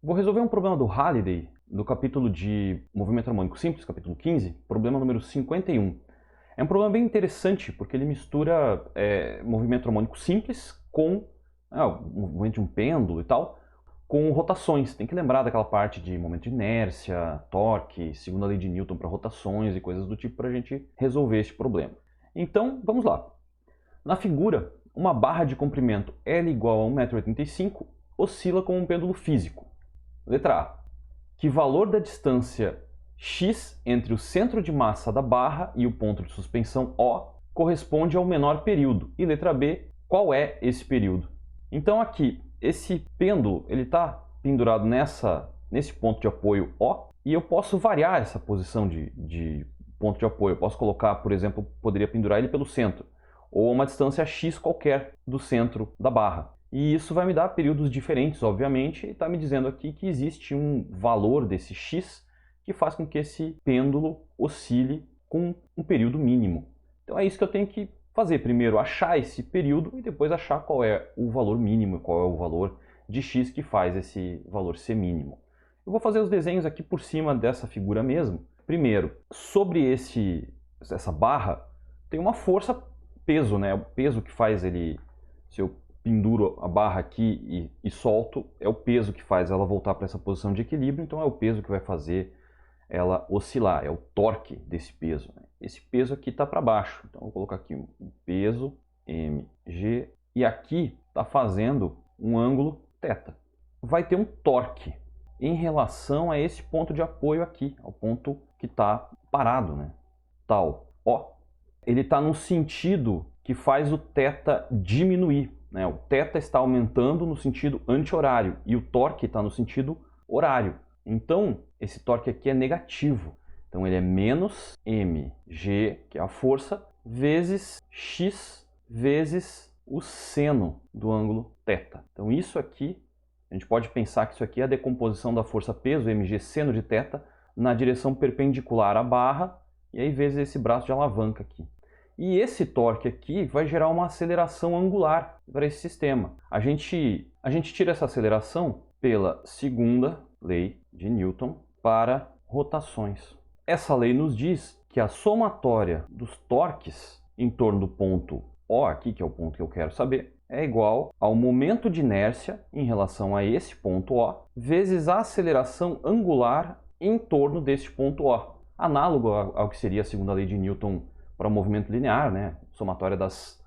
Vou resolver um problema do Halliday, do capítulo de movimento harmônico simples, capítulo 15, problema número 51. É um problema bem interessante, porque ele mistura movimento harmônico simples com o movimento de um pêndulo e tal, com rotações. Tem que lembrar daquela parte de momento de inércia, torque, segunda lei de Newton para rotações e coisas do tipo para a gente resolver esse problema. Então, vamos lá. Na figura, uma barra de comprimento L igual a 1,85 m oscila como um pêndulo físico. Letra A. Que valor da distância x entre o centro de massa da barra e o ponto de suspensão O corresponde ao menor período? E letra B. Qual é esse período? Então aqui, esse pêndulo está pendurado nesse ponto de apoio O, e eu posso variar essa posição de ponto de apoio. Eu posso colocar, por exemplo, poderia pendurar ele pelo centro, ou a uma distância x qualquer do centro da barra. E isso vai me dar períodos diferentes, obviamente, e está me dizendo aqui que existe um valor desse x que faz com que esse pêndulo oscile com um período mínimo. Então é isso que eu tenho que fazer. Primeiro achar esse período e depois achar qual é o valor mínimo, qual é o valor de x que faz esse valor ser mínimo. Eu vou fazer os desenhos aqui por cima dessa figura mesmo. Primeiro, sobre essa barra, tem uma força peso, né? O peso que faz ele, se eu penduro a barra aqui e solto, é o peso que faz ela voltar para essa posição de equilíbrio, então é o peso que vai fazer ela oscilar, é o torque desse peso. Né? Esse peso aqui está para baixo, então eu vou colocar aqui um peso mg, e aqui está fazendo um ângulo θ. Vai ter um torque em relação a esse ponto de apoio aqui, ao ponto que está parado, né? Tal O. Ele está no sentido que faz o θ diminuir. Né? O θ está aumentando no sentido anti-horário e o torque está no sentido horário. Então, esse torque aqui é negativo. Então, ele é menos mg, que é a força, vezes x, vezes o seno do ângulo θ. Então, isso aqui, a gente pode pensar que isso aqui é a decomposição da força peso, mg seno de θ, na direção perpendicular à barra, e aí vezes esse braço de alavanca aqui. E esse torque aqui vai gerar uma aceleração angular para esse sistema. A gente tira essa aceleração pela segunda lei de Newton para rotações. Essa lei nos diz que a somatória dos torques em torno do ponto O aqui, que é o ponto que eu quero saber, é igual ao momento de inércia em relação a esse ponto O, vezes a aceleração angular em torno desse ponto O. Análogo ao que seria a segunda lei de Newton para o movimento linear, né? Somatória das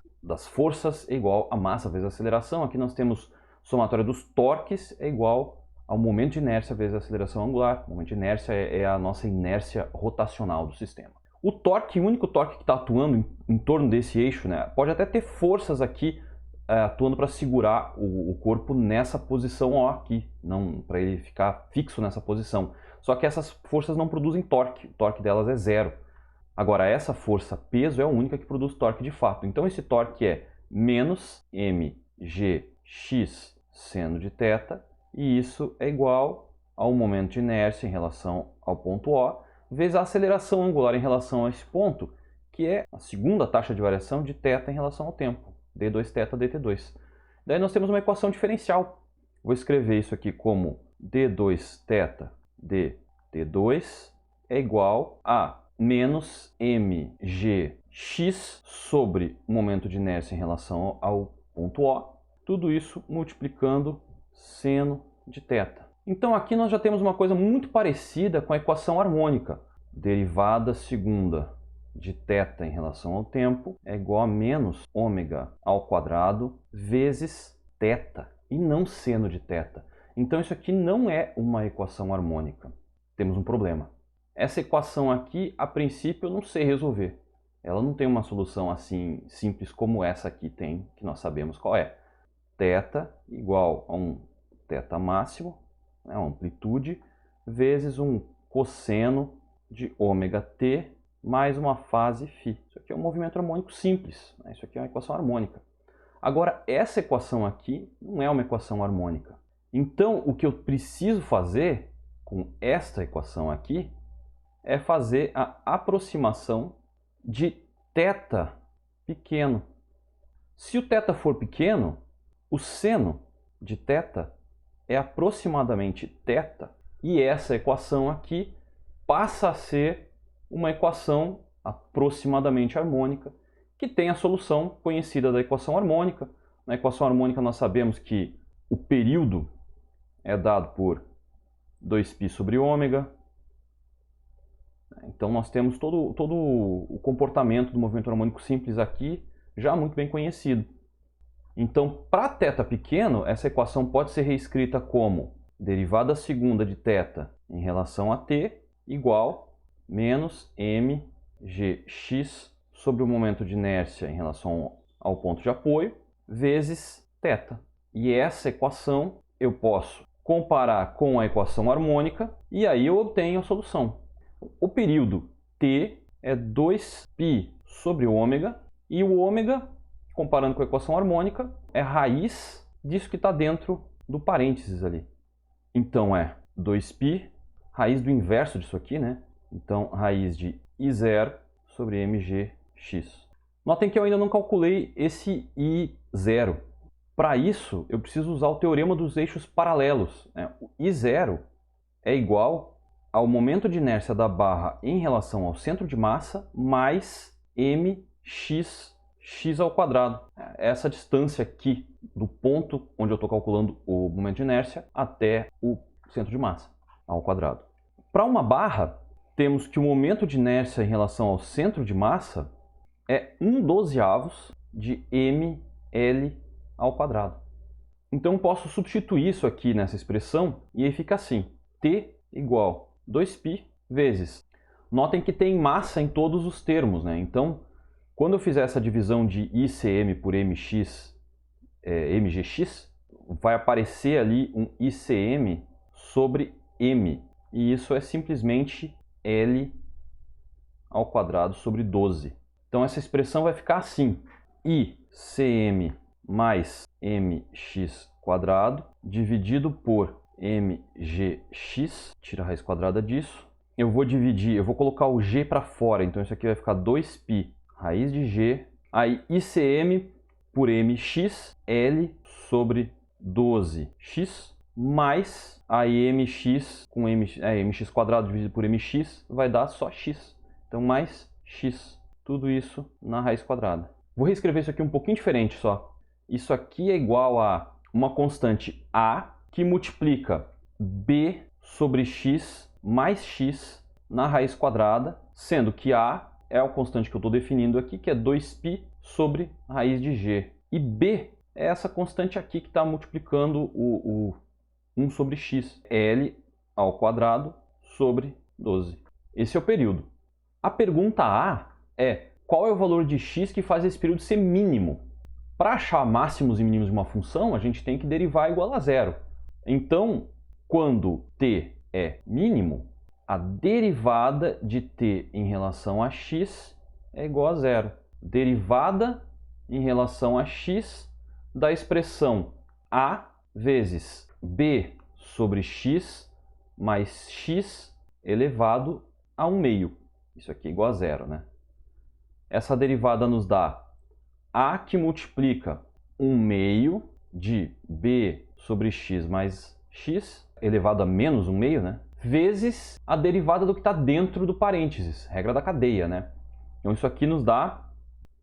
forças é igual a massa vezes a aceleração. Aqui nós temos somatória dos torques é igual ao momento de inércia vezes a aceleração angular. O momento de inércia é a nossa inércia rotacional do sistema. O torque, o único torque que está atuando em torno desse eixo, né? Pode até ter forças aqui atuando para segurar o corpo nessa posição O aqui, não para ele ficar fixo nessa posição. Só que essas forças não produzem torque, o torque delas é zero. Agora, essa força peso é a única que produz torque de fato. Então, esse torque é menos mgx seno de θ, e isso é igual ao momento de inércia em relação ao ponto O, vezes a aceleração angular em relação a esse ponto, que é a segunda taxa de variação de θ em relação ao tempo, d2θ dt2. Daí nós temos uma equação diferencial. Vou escrever isso aqui como d2θ dt2 é igual a menos mgx sobre o momento de inércia em relação ao ponto O, tudo isso multiplicando seno de θ. Então aqui nós já temos uma coisa muito parecida com a equação harmônica. Derivada segunda de θ em relação ao tempo é igual a menos ômega ao quadrado vezes θ, e não seno de θ. Então isso aqui não é uma equação harmônica. Temos um problema. Essa equação aqui, a princípio, eu não sei resolver. Ela não tem uma solução assim simples como essa aqui tem, que nós sabemos qual é. θ igual a um θ máximo, né, uma amplitude, vezes um cosseno de ômega t mais uma fase φ. Isso aqui é um movimento harmônico simples, né? Isso aqui é uma equação harmônica. Agora, essa equação aqui não é uma equação harmônica. Então, o que eu preciso fazer com esta equação aqui é fazer a aproximação de θ pequeno. Se o θ for pequeno, o seno de θ é aproximadamente θ, e essa equação aqui passa a ser uma equação aproximadamente harmônica, que tem a solução conhecida da equação harmônica. Na equação harmônica nós sabemos que o período é dado por 2π sobre ômega. Então nós temos todo o comportamento do movimento harmônico simples aqui já muito bem conhecido. Então, para θ pequeno, essa equação pode ser reescrita como derivada segunda de θ em relação a t igual menos mgx sobre o momento de inércia em relação ao ponto de apoio vezes θ. E essa equação eu posso comparar com a equação harmônica e aí eu obtenho a solução. O período t é 2π sobre ômega e o ômega, comparando com a equação harmônica, é raiz disso que está dentro do parênteses ali. Então é 2π, raiz do inverso disso aqui, né? Então raiz de I0 sobre mgx. Notem que eu ainda não calculei esse I0. Para isso, eu preciso usar o teorema dos eixos paralelos, né? O I0 é igual ao momento de inércia da barra em relação ao centro de massa mais mx ao quadrado. Essa distância aqui do ponto onde eu estou calculando o momento de inércia até o centro de massa ao quadrado. Para uma barra, temos que o momento de inércia em relação ao centro de massa é 1/12 de ml ao quadrado. Então eu posso substituir isso aqui nessa expressão e aí fica assim: t igual 2π vezes. Notem que tem massa em todos os termos, né? Então, quando eu fizer essa divisão de ICM por mgx, vai aparecer ali um ICM sobre m. E isso é simplesmente L ao quadrado sobre 12. Então essa expressão vai ficar assim: ICM mais mx quadrado dividido por mgx, tira a raiz quadrada disso. Eu vou colocar o g para fora, então isso aqui vai ficar 2π raiz de g, aí ICM por mx, L sobre 12x, mais aí mx com mx quadrado dividido por mx vai dar só x. Então mais x, tudo isso na raiz quadrada. Vou reescrever isso aqui um pouquinho diferente só. Isso aqui é igual a uma constante a que multiplica b sobre x mais x na raiz quadrada, sendo que a é a constante que eu estou definindo aqui, que é 2π sobre raiz de g. E b é essa constante aqui que está multiplicando o 1 sobre x. L ao quadrado sobre 12. Esse é o período. A pergunta A é: qual é o valor de x que faz esse período ser mínimo? Para achar máximos e mínimos de uma função, a gente tem que derivar igual a zero. Então, quando t é mínimo, a derivada de t em relação a x é igual a zero. Derivada em relação a x da expressão a vezes b sobre x mais x elevado a 1/2. Isso aqui é igual a zero, né? Essa derivada nos dá a que multiplica 1/2 de b sobre x mais x elevado a menos 1/2, né? Vezes a derivada do que está dentro do parênteses, regra da cadeia, né? Então isso aqui nos dá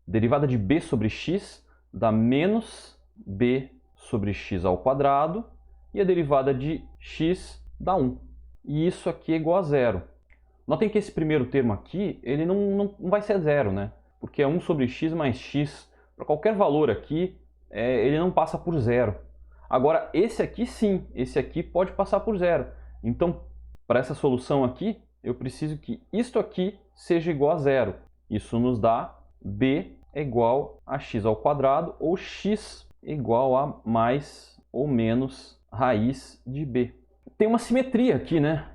derivada de b sobre x dá menos b sobre x ao quadrado e a derivada de x dá 1. E isso aqui é igual a zero. Notem que esse primeiro termo aqui, ele não vai ser zero, né? Porque é 1 sobre x mais x. Para qualquer valor aqui, ele não passa por zero. Agora, esse aqui sim, esse aqui pode passar por zero. Então, para essa solução aqui, eu preciso que isto aqui seja igual a zero. Isso nos dá b é igual a x ao quadrado, ou x igual a mais ou menos raiz de b. Tem uma simetria aqui, né?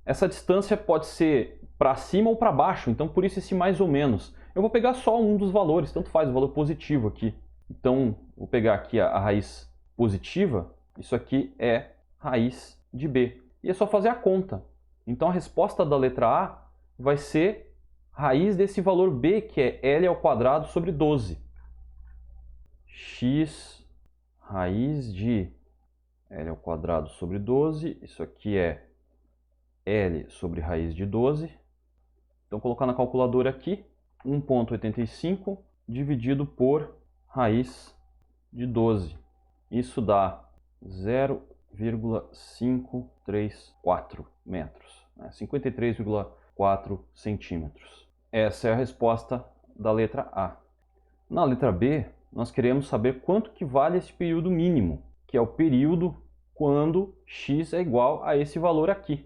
Essa distância pode ser para cima ou para baixo, então por isso esse mais ou menos. Eu vou pegar só um dos valores, tanto faz, o valor positivo aqui. Então, vou pegar aqui a raiz positiva, isso aqui é raiz de b. E é só fazer a conta. Então a resposta da letra A vai ser raiz desse valor b, que é L ao quadrado sobre 12. X raiz de L ao quadrado sobre 12. Isso aqui é L sobre raiz de 12. Então, colocar na calculadora aqui, 1,85 dividido por raiz de 12. Isso dá 0,534 metros, 53,4 centímetros. Essa é a resposta da letra A. Na letra B, nós queremos saber quanto que vale esse período mínimo, que é o período quando x é igual a esse valor aqui.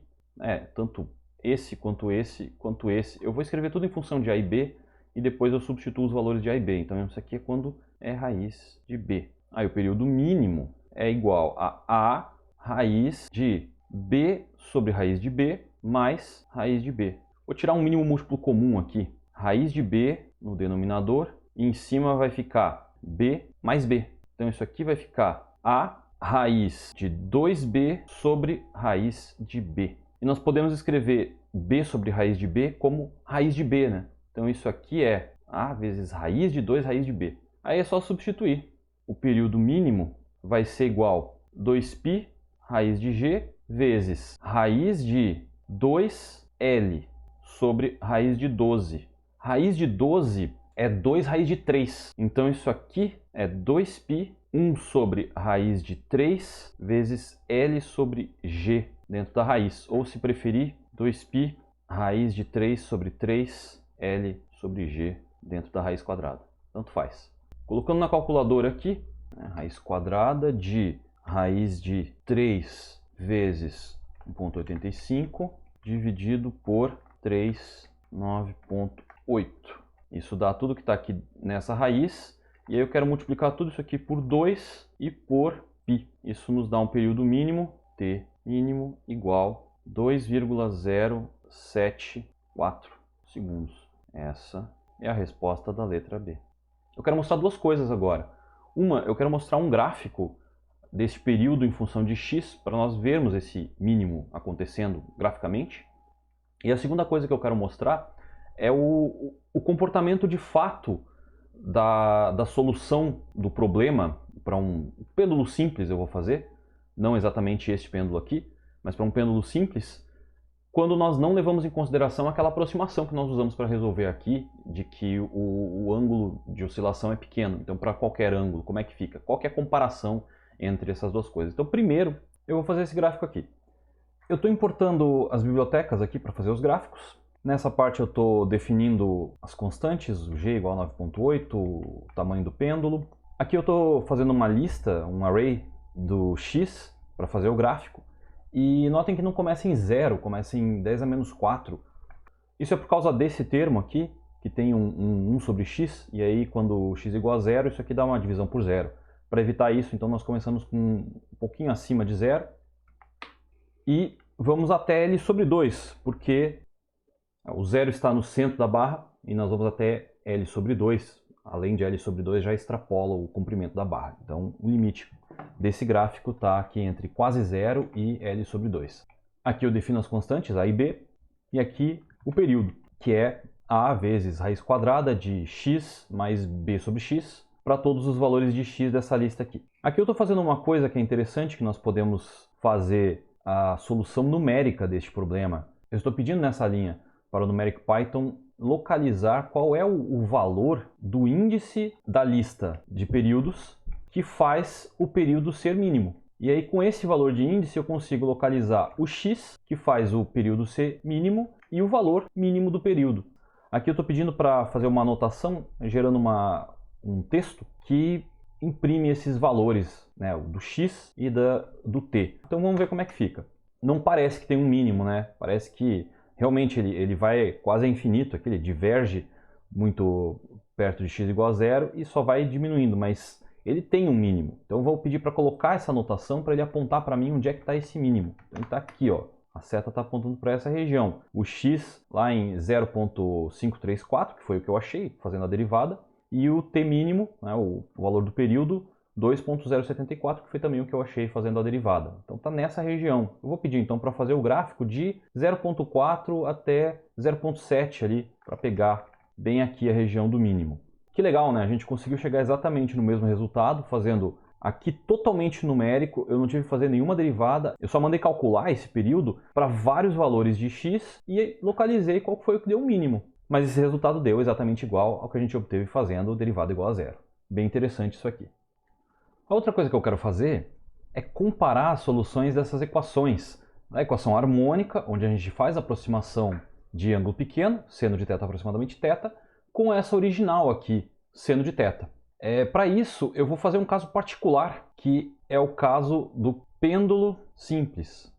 Tanto esse, quanto esse, quanto esse. Eu vou escrever tudo em função de A e B, e depois eu substituo os valores de A e B. Então, isso aqui é quando é raiz de B. Aí, o período mínimo é igual a A raiz de B sobre raiz de B mais raiz de B. Vou tirar um mínimo múltiplo comum aqui. Raiz de B no denominador, e em cima vai ficar B mais B. Então, isso aqui vai ficar A raiz de 2B sobre raiz de B. E nós podemos escrever B sobre raiz de B como raiz de B, né? Então, isso aqui é A vezes raiz de 2 raiz de B. Aí é só substituir. O período mínimo vai ser igual a 2π raiz de G vezes raiz de 2L sobre raiz de 12. Raiz de 12 é 2 raiz de 3. Então, isso aqui é 2π, 1 sobre raiz de 3 vezes L sobre G dentro da raiz. Ou, se preferir, 2π raiz de 3 sobre 3 L sobre G dentro da raiz quadrada. Tanto faz. Colocando na calculadora aqui, raiz quadrada de raiz de 3 vezes 1,85 dividido por 3, 9,8. Isso dá tudo que está aqui nessa raiz. E aí eu quero multiplicar tudo isso aqui por 2 e por π. Isso nos dá um período mínimo, T mínimo, igual a 2,074 segundos. Essa é a resposta da letra B. Eu quero mostrar duas coisas agora. Uma, eu quero mostrar um gráfico desse período em função de x, para nós vermos esse mínimo acontecendo graficamente. E a segunda coisa que eu quero mostrar é o comportamento de fato da solução do problema para um pêndulo simples. Eu vou fazer, não exatamente este pêndulo aqui, mas para um pêndulo simples, quando nós não levamos em consideração aquela aproximação que nós usamos para resolver aqui, de que o ângulo de oscilação é pequeno. Então, para qualquer ângulo, como é que fica? Qual que é a comparação entre essas duas coisas? Então, primeiro, eu vou fazer esse gráfico aqui. Eu estou importando as bibliotecas aqui para fazer os gráficos. Nessa parte eu estou definindo as constantes, o g igual a 9,8, o tamanho do pêndulo. Aqui eu estou fazendo uma lista, um array do x para fazer o gráfico. E notem que não começa em 0, começa em 10 a menos 4. Isso é por causa desse termo aqui, que tem um 1 sobre x, e aí quando x é igual a 0, isso aqui dá uma divisão por 0. Para evitar isso, então nós começamos com um pouquinho acima de 0, e vamos até L sobre 2, porque o 0 está no centro da barra, e nós vamos até L sobre 2. Além de L sobre 2, já extrapola o comprimento da barra. Então, o limite desse gráfico está aqui entre quase 0 e L sobre 2. Aqui eu defino as constantes, A e B, e aqui o período, que é A vezes raiz quadrada de x mais B sobre x, para todos os valores de x dessa lista aqui. Aqui eu estou fazendo uma coisa que é interessante, que nós podemos fazer a solução numérica deste problema. Eu estou pedindo nessa linha para o Numeric Python localizar qual é o valor do índice da lista de períodos que faz o período ser mínimo. E aí, com esse valor de índice, eu consigo localizar o x, que faz o período ser mínimo, e o valor mínimo do período. Aqui eu estou pedindo para fazer uma anotação, gerando um texto que imprime esses valores, né, do x e do t. Então vamos ver como é que fica. Não parece que tem um mínimo, né? Parece que realmente ele vai quase a infinito, aqui ele diverge muito perto de x igual a 0 e só vai diminuindo, mas ele tem um mínimo. Então eu vou pedir para colocar essa anotação para ele apontar para mim onde é que está esse mínimo. Então ele está aqui, ó. A seta está apontando para essa região. O x lá em 0,534, que foi o que eu achei fazendo a derivada, e o t mínimo, né, o valor do período, 2,074, que foi também o que eu achei fazendo a derivada. Então está nessa região. Eu vou pedir então para fazer o gráfico de 0,4 até 0,7 ali, para pegar bem aqui a região do mínimo. Que legal, né? A gente conseguiu chegar exatamente no mesmo resultado, fazendo Aqui totalmente numérico, eu não tive que fazer nenhuma derivada, eu só mandei calcular esse período para vários valores de x e localizei qual foi o que deu o mínimo. Mas esse resultado deu exatamente igual ao que a gente obteve fazendo derivada igual a zero. Bem interessante isso aqui. A outra coisa que eu quero fazer é comparar as soluções dessas equações. A equação harmônica, onde a gente faz a aproximação de ângulo pequeno, seno de θ aproximadamente θ, com essa original aqui, seno de θ. Para isso, eu vou fazer um caso particular, que é o caso do pêndulo simples.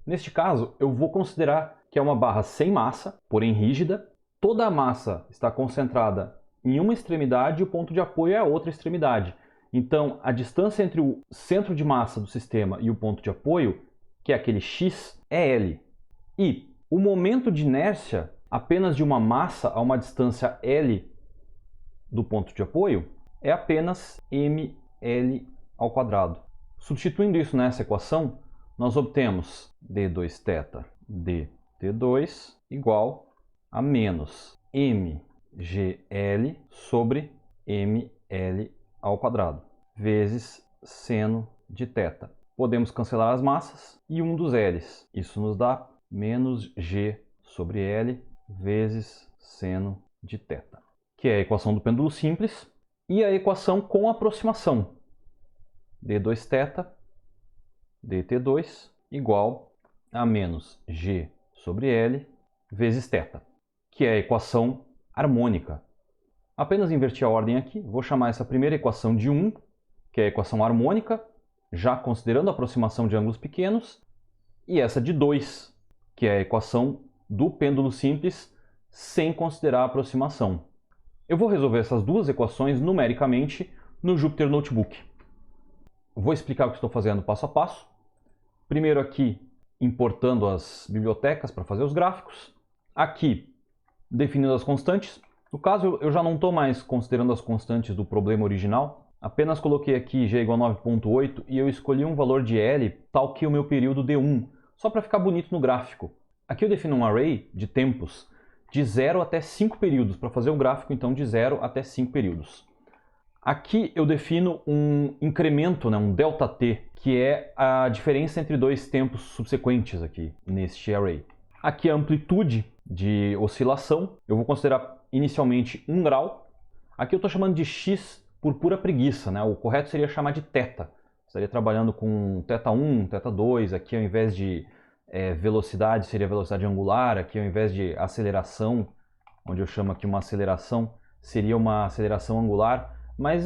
Neste caso, eu vou considerar que é uma barra sem massa, porém rígida. Toda a massa está concentrada em uma extremidade e o ponto de apoio é a outra extremidade. Então, a distância entre o centro de massa do sistema e o ponto de apoio, que é aquele x, é L. E o momento de inércia apenas de uma massa a uma distância L do ponto de apoio é apenas mL ao quadrado. Substituindo isso nessa equação, nós obtemos d2θ dt2 igual a menos mgl sobre ml ao quadrado, vezes seno de θ. Podemos cancelar as massas e um dos L's. Isso nos dá menos g sobre L vezes seno de θ, que é a equação do pêndulo simples e a equação com aproximação. d2θ dt2 igual a menos g sobre L vezes θ, que é a equação harmônica. Apenas inverti a ordem aqui, vou chamar essa primeira equação de 1, que é a equação harmônica, já considerando a aproximação de ângulos pequenos, e essa de 2, que é a equação do pêndulo simples, sem considerar a aproximação. Eu vou resolver essas duas equações numericamente no Jupyter Notebook. Vou explicar o que estou fazendo passo a passo. Primeiro aqui, importando as bibliotecas para fazer os gráficos. Aqui, definindo as constantes. No caso, eu já não estou mais considerando as constantes do problema original. Apenas coloquei aqui g igual a 9,8 e eu escolhi um valor de L tal que o meu período D1, só para ficar bonito no gráfico. Aqui eu defino um array de tempos de 0 até 5 períodos, para fazer um gráfico então de 0 até 5 períodos. Aqui eu defino um incremento, um ΔT, que é a diferença entre dois tempos subsequentes aqui neste array. Aqui a amplitude de oscilação, eu vou considerar inicialmente 1 grau. Aqui eu estou chamando de x por pura preguiça, o correto seria chamar de θ. Estaria trabalhando com θ1, θ2, aqui ao invés de velocidade seria velocidade angular, aqui ao invés de aceleração, onde eu chamo aqui uma aceleração, seria uma aceleração angular, mas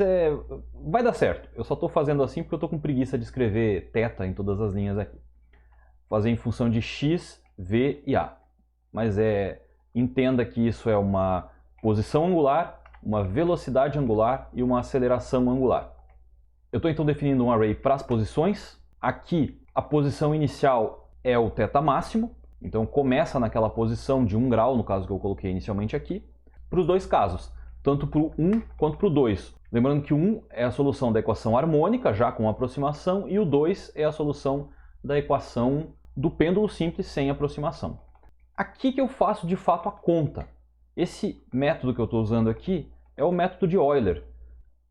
vai dar certo. Eu só estou fazendo assim porque eu estou com preguiça de escrever θ em todas as linhas aqui. Fazer em função de x, v e a. Mas entenda que isso é uma posição angular, uma velocidade angular e uma aceleração angular. Eu estou então definindo um array para as posições. Aqui a posição inicial é o θ máximo, então começa naquela posição de 1 grau, no caso que eu coloquei inicialmente aqui, para os dois casos, tanto para o 1 quanto para o 2. Lembrando que o 1 é a solução da equação harmônica, já com aproximação, e o 2 é a solução da equação do pêndulo simples sem aproximação. Aqui que eu faço de fato a conta. Esse método que eu estou usando aqui é o método de Euler.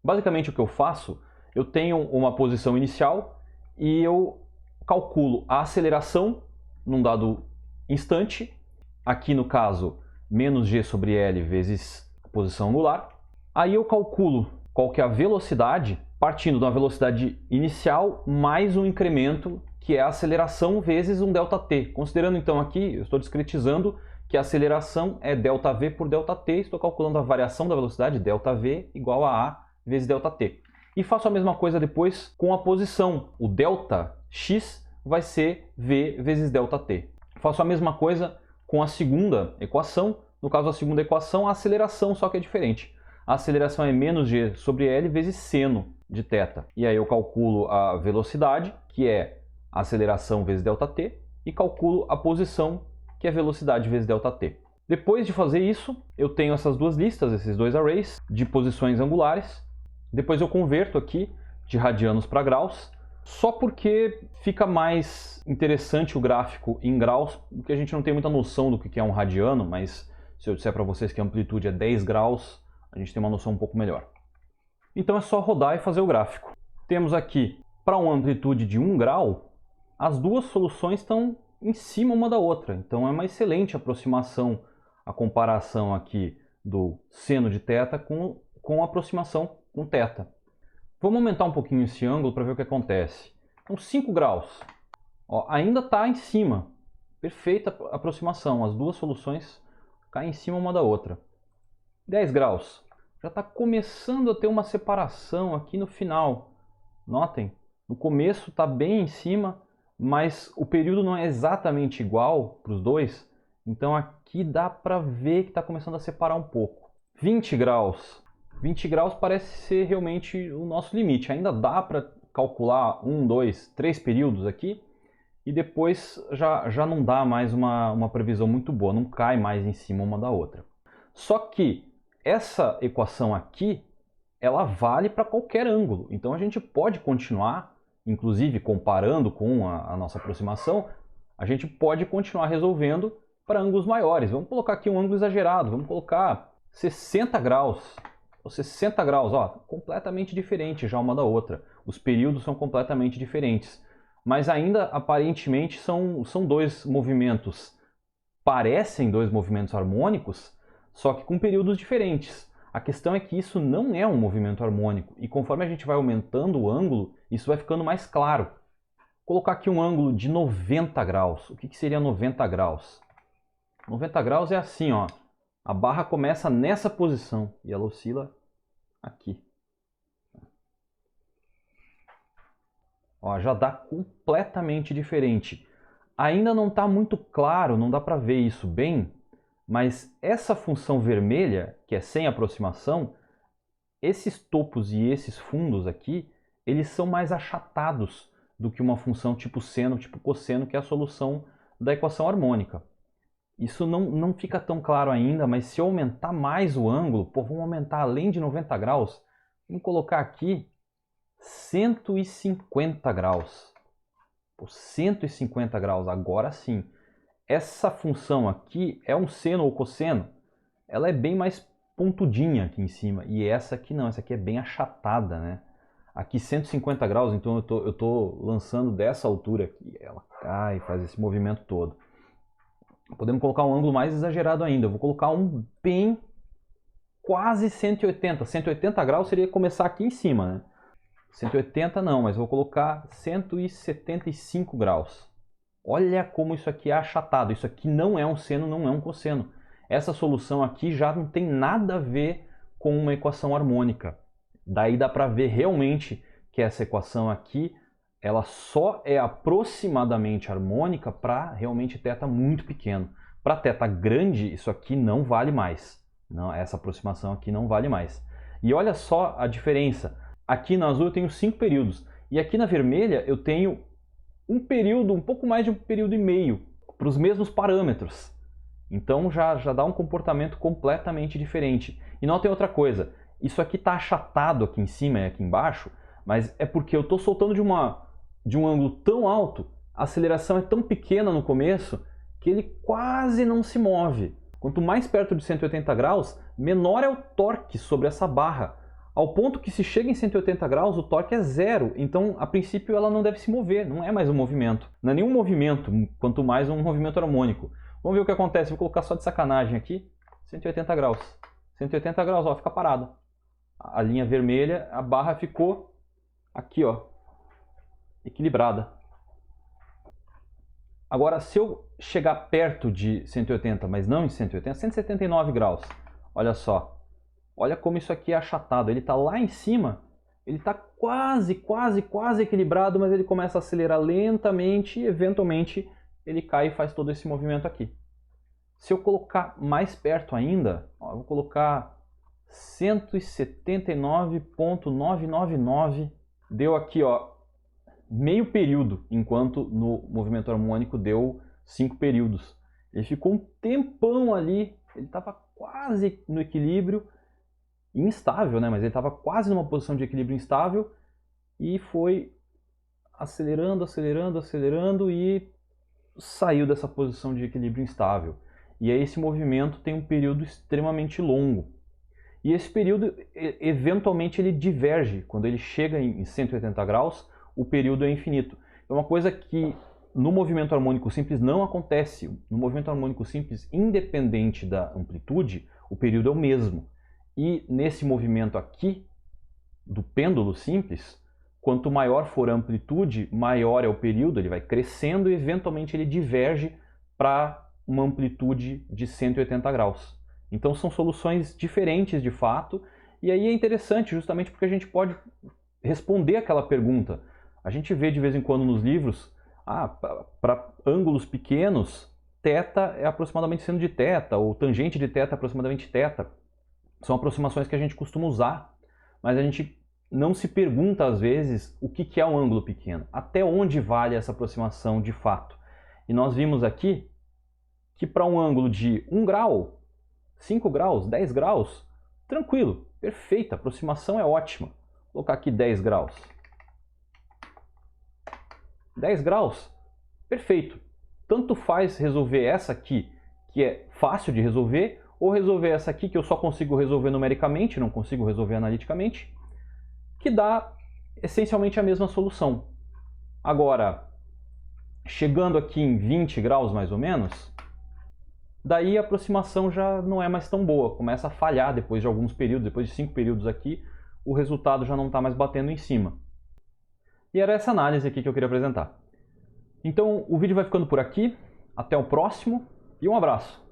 Basicamente o que eu faço, eu tenho uma posição inicial e eu calculo a aceleração num dado instante, aqui no caso menos g sobre L vezes a posição angular. Aí eu calculo qual que é a velocidade, partindo de uma velocidade inicial mais um incremento, que é a aceleração vezes um ΔT. Considerando então aqui, eu estou discretizando que a aceleração é ΔV por ΔT, estou calculando a variação da velocidade, ΔV igual a A vezes ΔT. E faço a mesma coisa depois com a posição, o Δx vai ser V vezes ΔT. Faço a mesma coisa com a segunda equação, no caso a segunda equação, a aceleração só que é diferente. A aceleração é menos g sobre L vezes seno de θ. E aí eu calculo a velocidade, que é a aceleração vezes ΔT, e calculo a posição, que é velocidade vezes ΔT. Depois de fazer isso, eu tenho essas duas listas, esses dois arrays de posições angulares. Depois eu converto aqui de radianos para graus, só porque fica mais interessante o gráfico em graus, porque a gente não tem muita noção do que é um radiano, mas se eu disser para vocês que a amplitude é 10 graus, a gente tem uma noção um pouco melhor. Então é só rodar e fazer o gráfico. temos aqui, para uma amplitude de 1 grau, as duas soluções estão em cima uma da outra. Então é uma excelente aproximação, a comparação aqui do seno de θ com a aproximação com θ. Vamos aumentar um pouquinho esse ângulo para ver o que acontece. Então 5 graus, ó, ainda está em cima. Perfeita aproximação, as duas soluções caem em cima uma da outra. 10 graus, já está começando a ter uma separação aqui no final. Notem, no começo está bem em cima, mas o período não é exatamente igual para os dois. Então aqui dá para ver que está começando a separar um pouco. 20 graus. 20 graus parece ser realmente o nosso limite. Ainda dá para calcular 1, 2, 3 períodos aqui. E depois já não dá mais uma previsão muito boa. Não cai mais em cima uma da outra. Só que essa equação aqui, ela vale para qualquer ângulo. Então a gente pode continuar, inclusive comparando com a nossa aproximação, a gente pode continuar resolvendo para ângulos maiores. Vamos colocar aqui um ângulo exagerado, vamos colocar 60 graus. Ou 60 graus, ó, completamente diferente já uma da outra. Os períodos são completamente diferentes. Mas ainda aparentemente são dois movimentos. Parecem dois movimentos harmônicos, só que com períodos diferentes. A questão é que isso não é um movimento harmônico, e conforme a gente vai aumentando o ângulo, isso vai ficando mais claro. Vou colocar aqui um ângulo de 90 graus. O que seria 90 graus? 90 graus é assim, ó. A barra começa nessa posição e ela oscila aqui. Ó, já dá completamente diferente. Ainda não está muito claro, não dá para ver isso bem, mas essa função vermelha, que é sem aproximação, esses topos e esses fundos aqui, eles são mais achatados do que uma função tipo seno, tipo cosseno, que é a solução da equação harmônica. Isso não fica tão claro ainda, mas se eu aumentar mais o ângulo, pô, vamos aumentar além de 90 graus, vamos colocar aqui 150 graus. Pô, 150 graus, agora sim. Essa função aqui é um seno ou cosseno, ela é bem mais pontudinha aqui em cima, e essa aqui não, essa aqui é bem achatada, né? Aqui 150 graus, então eu tô lançando dessa altura aqui, ela cai, faz esse movimento todo. Podemos colocar um ângulo mais exagerado ainda, eu vou colocar um bem quase 180. 180 graus seria começar aqui em cima, né? 180 não, mas vou colocar 175 graus. Olha como isso aqui é achatado. Isso aqui não é um seno, não é um cosseno. Essa solução aqui já não tem nada a ver com uma equação harmônica. Daí dá para ver realmente que essa equação aqui, ela só é aproximadamente harmônica para realmente θ muito pequeno. Para θ grande, isso aqui não vale mais. Não, essa aproximação aqui não vale mais. E olha só a diferença. Aqui na azul eu tenho 5 períodos. E aqui na vermelha eu tenho um período, um pouco mais de um período e meio, para os mesmos parâmetros. Então já dá um comportamento completamente diferente. E notem outra coisa, isso aqui está achatado aqui em cima e aqui embaixo, mas é porque eu estou soltando de um ângulo tão alto, a aceleração é tão pequena no começo, que ele quase não se move. Quanto mais perto de 180 graus, menor é o torque sobre essa barra. Ao ponto que se chega em 180 graus, o torque é zero. Então, a princípio, ela não deve se mover. Não é mais um movimento. Não é nenhum movimento, quanto mais um movimento harmônico. Vamos ver o que acontece. Vou colocar só de sacanagem aqui. 180 graus. 180 graus, ó, fica parado. A linha vermelha, a barra ficou aqui, ó, equilibrada. Agora, se eu chegar perto de 180, mas não em 180, 179 graus. Olha só. Olha como isso aqui é achatado. Ele está lá em cima, ele está quase equilibrado, mas ele começa a acelerar lentamente e eventualmente ele cai e faz todo esse movimento aqui. Se eu colocar mais perto ainda, ó, eu vou colocar 179.999, deu aqui, ó, meio período, enquanto no movimento harmônico deu 5 períodos. Ele ficou um tempão ali, ele estava quase no equilíbrio, instável, né? Mas ele estava quase numa posição de equilíbrio instável e foi acelerando e saiu dessa posição de equilíbrio instável. E aí esse movimento tem um período extremamente longo. e esse período eventualmente ele diverge. Quando ele chega em 180 graus, o período é infinito. É uma coisa que no movimento harmônico simples não acontece. No movimento harmônico simples, independente da amplitude, o período é o mesmo. E nesse movimento aqui, do pêndulo simples, quanto maior for a amplitude, maior é o período, ele vai crescendo e eventualmente ele diverge para uma amplitude de 180 graus. Então são soluções diferentes de fato, e aí é interessante justamente porque a gente pode responder aquela pergunta. A gente vê de vez em quando nos livros, para ângulos pequenos, θ é aproximadamente seno de θ, ou tangente de θ é aproximadamente θ. São aproximações que a gente costuma usar, mas a gente não se pergunta às vezes o que é um ângulo pequeno, até onde vale essa aproximação de fato. E nós vimos aqui que para um ângulo de 1 grau, 5 graus, 10 graus, tranquilo, perfeita, a aproximação é ótima. Vou colocar aqui 10 graus. 10 graus, perfeito. Tanto faz resolver essa aqui, que é fácil de resolver, ou resolver essa aqui, que eu só consigo resolver numericamente, não consigo resolver analiticamente, que dá essencialmente a mesma solução. Agora, chegando aqui em 20 graus mais ou menos, daí a aproximação já não é mais tão boa, começa a falhar depois de alguns períodos, depois de 5 períodos aqui, o resultado já não está mais batendo em cima. E era essa análise aqui que eu queria apresentar. Então o vídeo vai ficando por aqui, até o próximo e um abraço!